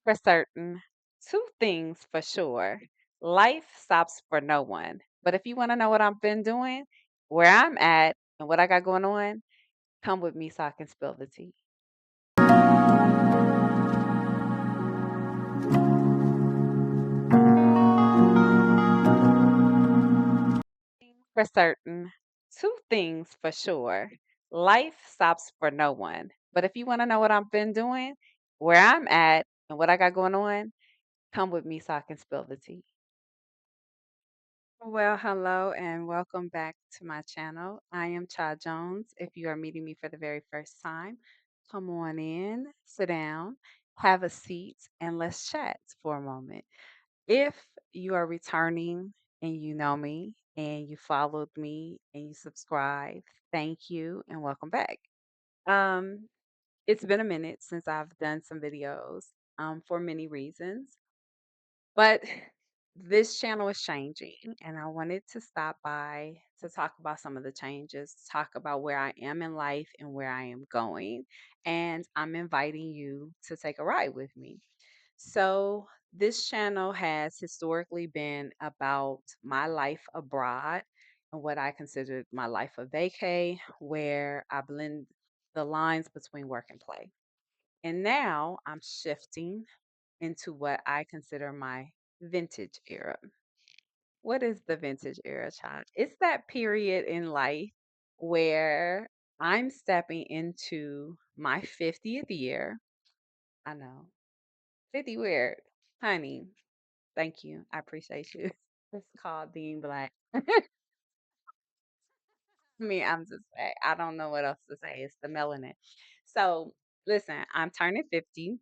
For certain, two things for sure. Life stops for no one. But if you want to know what I've been doing, where I'm at, and what I got going on, come with me so I can spill the tea. For certain, two things for sure. Life stops for no one. But if you want to know what I've been doing, where I'm at, and what I got going on, come with me so I can spill the tea. Well, hello and welcome back to my channel. I am Cha Jones. If you are meeting me for the very first time, come on in, sit down, have a seat, and let's chat for a moment. If you are returning and you know me and you followed me and you subscribed, thank you and welcome back. Um, it's been a minute since I've done some videos for many reasons. But this channel is changing, and I wanted to stop by to talk about some of the changes, talk about where I am in life and where I am going. And I'm inviting you to take a ride with me. So, this channel has historically been about my life abroad and what I considered my life of vacay, where I blend the lines between work and play. And now I'm shifting into what I consider my vintage era. What is the vintage era, child? It's that period in life where I'm stepping into my 50th year. I know. 50 weird. Honey, thank you. I appreciate you. It's called being black. I'm just saying, I don't know what else to say. It's the melanin. So, listen, I'm turning 50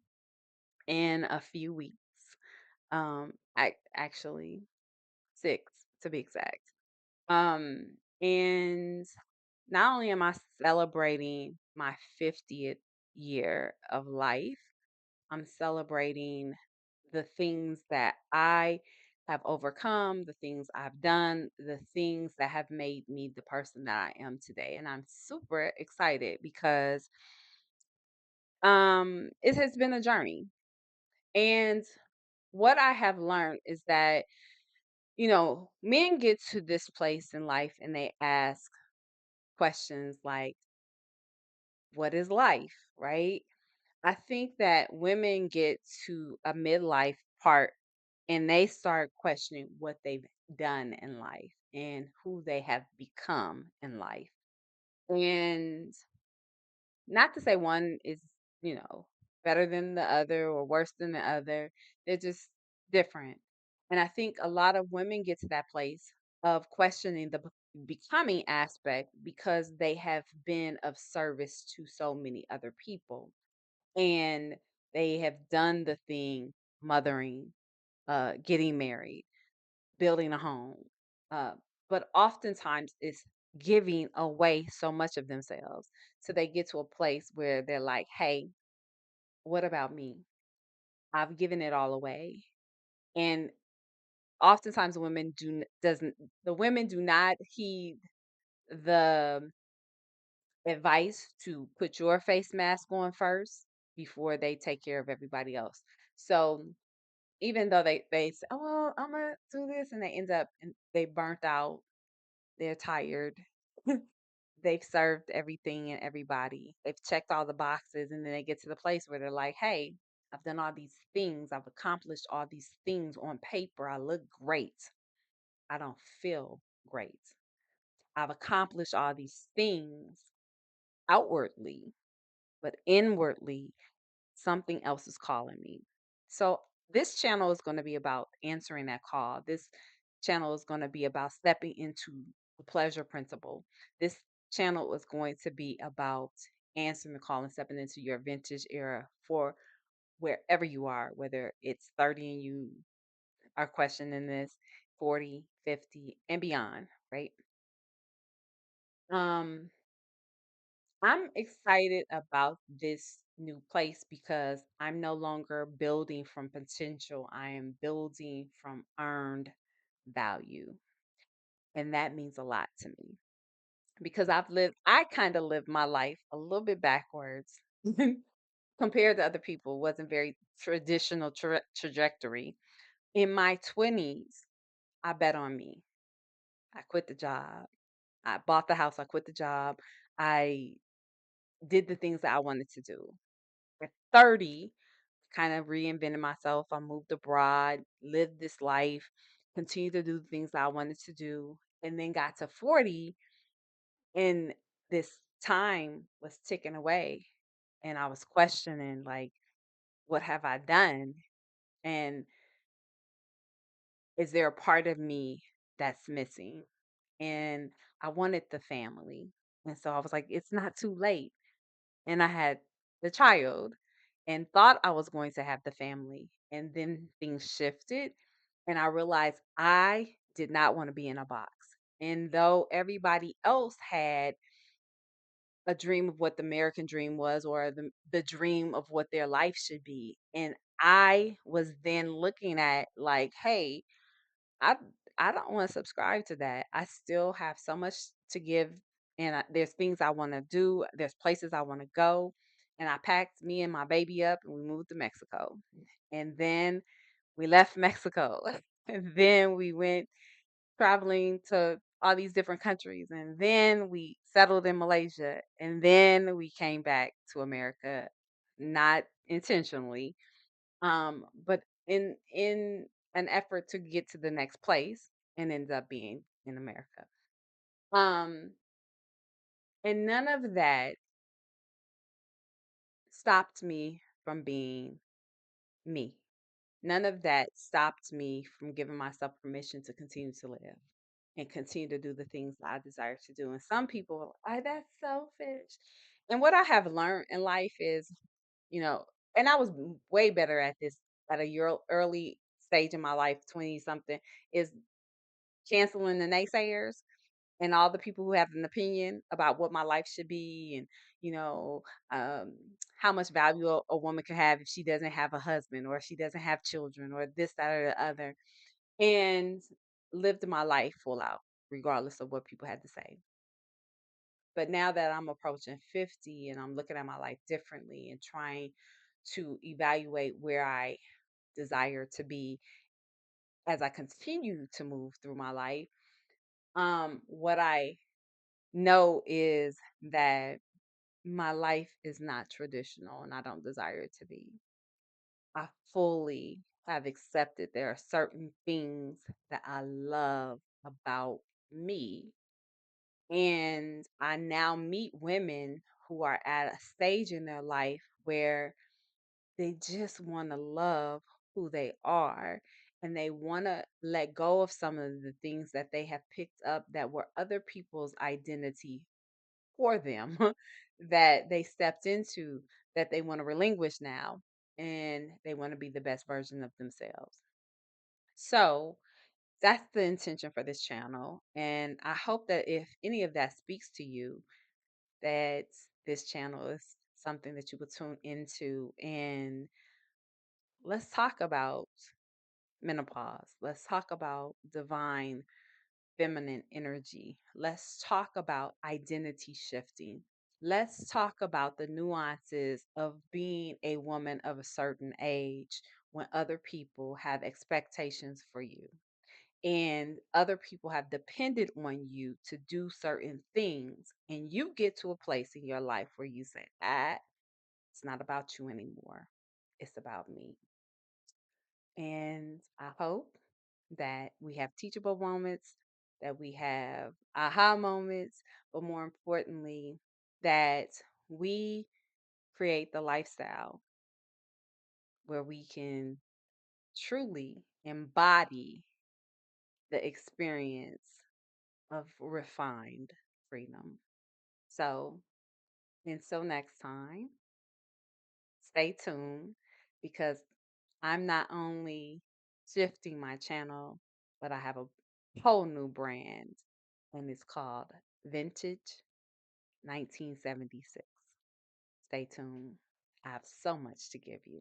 in a few weeks. I actually 6 to be exact. And not only am I celebrating my 50th year of life, I'm celebrating the things that I have overcome, the things I've done, the things that have made me the person that I am today. And I'm super excited because it has been a journey. And what I have learned is that men get to this place in life and they ask questions like, what is life? Right? I think that women get to a midlife part and they start questioning what they've done in life and who they have become in life. And not to say one is, better than the other or worse than the other. They're just different. And I think a lot of women get to that place of questioning the becoming aspect because they have been of service to so many other people. And they have done the thing, mothering, getting married, building a home. Uh, but oftentimes it's giving away so much of themselves. So they get to a place where they're like, hey, what about me? I've given it all away. And oftentimes women doesn't the women do not heed the advice to put your face mask on first before they take care of everybody else. So even though they say, oh well, I'm gonna do this, and they end up and they burnt out, they're tired. They've served everything and everybody. They've checked all the boxes, and then they get to the place where they're like, "Hey, I've done all these things. I've accomplished all these things on paper. I look great. I don't feel great. I've accomplished all these things outwardly, but inwardly, something else is calling me." So, this channel is going to be about answering that call. This channel is going to be about stepping into the pleasure principle. This channel is going to be about answering the call and stepping into your vintage era for wherever you are, whether it's 30 and you are questioning this, 40, 50, and beyond, right? Um, I'm excited about this new place because I'm no longer building from potential. I am building from earned value. And that means a lot to me because I kind of lived my life a little bit backwards. compared to other people, wasn't very traditional trajectory. In my 20s, I bet on me. I quit the job. I bought the house. I quit the job. I did the things that I wanted to do. At 30, kind of reinvented myself. I moved abroad, lived this life, continued to do the things that I wanted to do, and then got to 40 and this time was ticking away and I was questioning like what have I done? And is there a part of me that's missing? And I wanted the family. And so I was like, it's not too late. And I had the child and thought I was going to have the family. And then things shifted. And I realized I did not want to be in a box. And though everybody else had a dream of what the American dream was or the dream of what their life should be, and I was then looking at like, hey, I I don't want to subscribe to that. I still have so much to give, and there's things I want to do. There's places I want to go, and I packed me and my baby up, and we moved to Mexico, and then we left Mexico, and then we went traveling to all these different countries, and then we settled in Malaysia, and then we came back to America, not intentionally, but in an effort to get to the next place and end up being in America. Um, and none of that stopped me from being me. None of that stopped me from giving myself permission to continue to live and continue to do the things that I desire to do. And some people are like, that's selfish. And what I have learned in life is, you know, and I was way better at this at a year early stage in my life, 20 something, is canceling the naysayers and all the people who have an opinion about what my life should be and, you know, um, how much value a woman can have if she doesn't have a husband or if she doesn't have children or this, that, or the other, and lived my life full out, regardless of what people had to say. But now that I'm approaching 50 and I'm looking at my life differently and trying to evaluate where I desire to be as I continue to move through my life, what I know is that my life is not traditional and I don't desire it to be. I fully have accepted there are certain things that I love about me. And I now meet women who are at a stage in their life where they just want to love who they are and they want to let go of some of the things that they have picked up that were other people's identity for them that they stepped into that they want to relinquish now and they want to be the best version of themselves. So that's the intention for this channel. And I hope that if any of that speaks to you, that this channel is something that you will tune into and let's talk about menopause. Let's talk about divine feminine energy. Let's talk about identity shifting. Let's talk about the nuances of being a woman of a certain age when other people have expectations for you and other people have depended on you to do certain things. And you get to a place in your life where you say, it's not about you anymore, it's about me. And I hope that we have teachable moments, that we have aha moments, but more importantly, that we create the lifestyle where we can truly embody the experience of refined freedom. So, until next time, stay tuned because I'm not only shifting my channel, but I have a whole new brand and it's called Vintage 1976. Stay tuned. I have so much to give you.